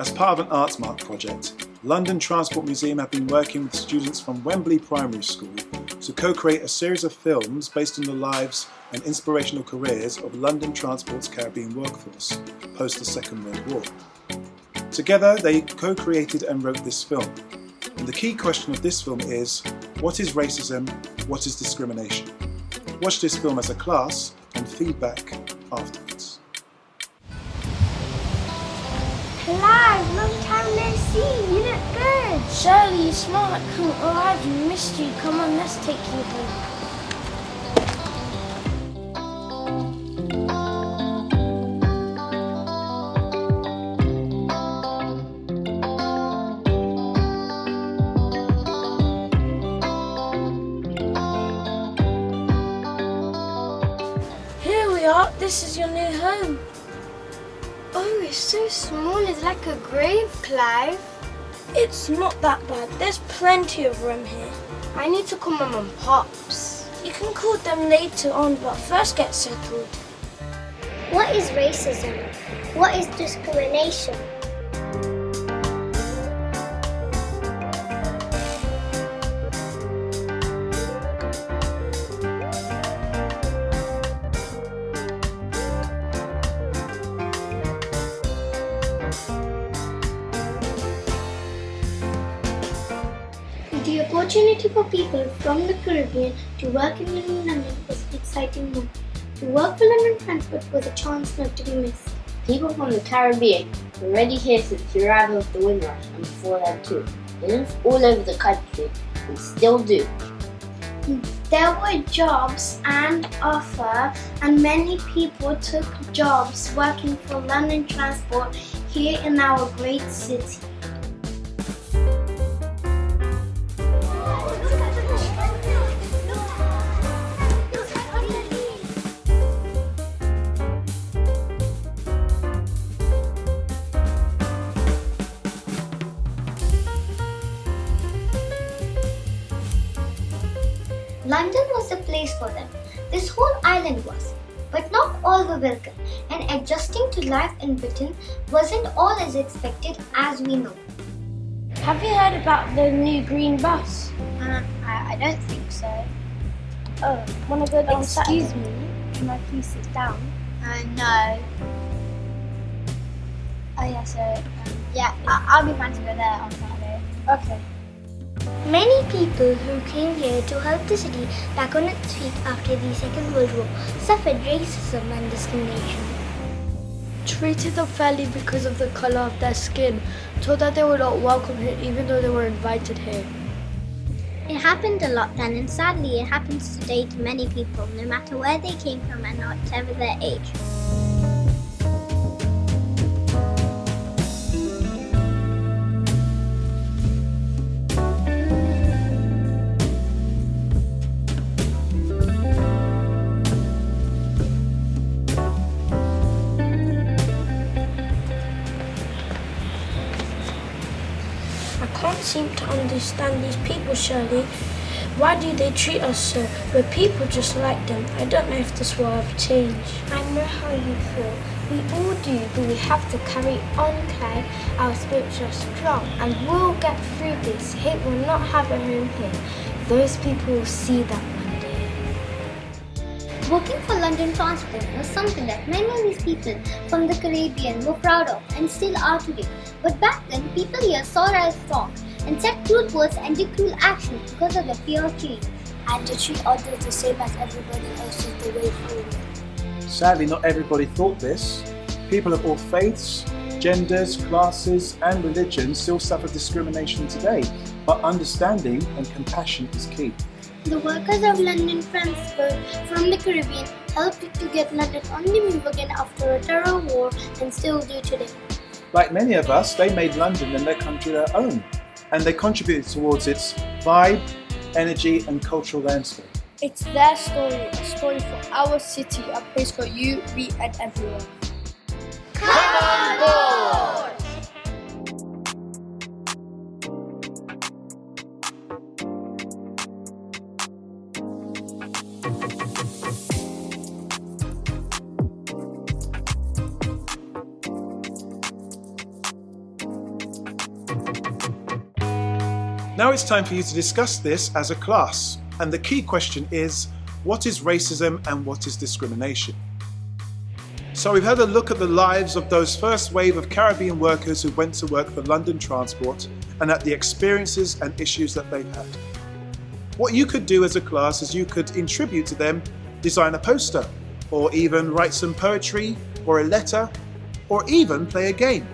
As part of an Artsmark project, London Transport Museum have been working with students from Wembley Primary School to co-create a series of films based on the lives and inspirational careers of London Transport's Caribbean workforce post the Second World War. Together, they co-created and wrote this film. And the key question of this film is, what is racism? What is discrimination? Watch this film as a class and feedback afterwards. Clive, long time no see. You look good. Shirley, you're smart. Oh, I've missed you. Come on, let's take you home. Here we are. This is your new home. Oh, it's so small. It's like a grave, Clive. It's not that bad. There's plenty of room here. I need to call Mum and Pops. You can call them later on, but first get settled. What is racism? What is discrimination? The opportunity for people from the Caribbean to work in London was an exciting one. To work for London Transport was a chance not to be missed. People from the Caribbean were already here since the arrival of the Windrush and before that too. They live all over the country and still do. There were jobs and offer, and many people took jobs working for London Transport here in our great city. London was the place for them. This whole island was. But not all were welcome, and adjusting to life in Britain wasn't all as expected as we know. Have you heard about the new green bus? I don't think so. Oh, wanna go down Excuse Saturday? me, can I please sit down? No. Oh yeah, so I'll be fine to go there on Saturday. Okay. Many people who came here to help the city back on its feet after the Second World War suffered racism and discrimination. Treated unfairly because of the colour of their skin, told that they were not welcome here even though they were invited here. It happened a lot then, and sadly it happens today to many people, no matter where they came from and whatever their age. I can't seem to understand these people, Shirley. Why do they treat us so? We're people just like them. I don't know if this will ever change. I know how you feel. We all do, but we have to carry on, Clive. Our spirits are strong and we'll get through this. Hate will not have a home here. Those people will see that one day. Working for London Transport was something that many of these people from the Caribbean were proud of and still are today. But back then, people here saw us as strong and said cruel words and did cruel actions because of the fear of change. And to treat others the same as everybody else is the way forward. Sadly, not everybody thought this. People of all faiths, genders, classes and religions still suffer discrimination today, but understanding and compassion is key. The workers of London Transport from the Caribbean helped to get London on the move again after a terror war and still do today. Like many of us, they made London and their country their own, and they contributed towards its vibe, energy and cultural landscape. It's their story, a story for our city, a place for you, me and everyone. Come on board! Now it's time for you to discuss this as a class. And the key question is, what is racism and what is discrimination? So we've had a look at the lives of those first wave of Caribbean workers who went to work for London Transport and at the experiences and issues that they've had. What you could do as a class is you could, in tribute to them, design a poster, or even write some poetry, or a letter, or even play a game.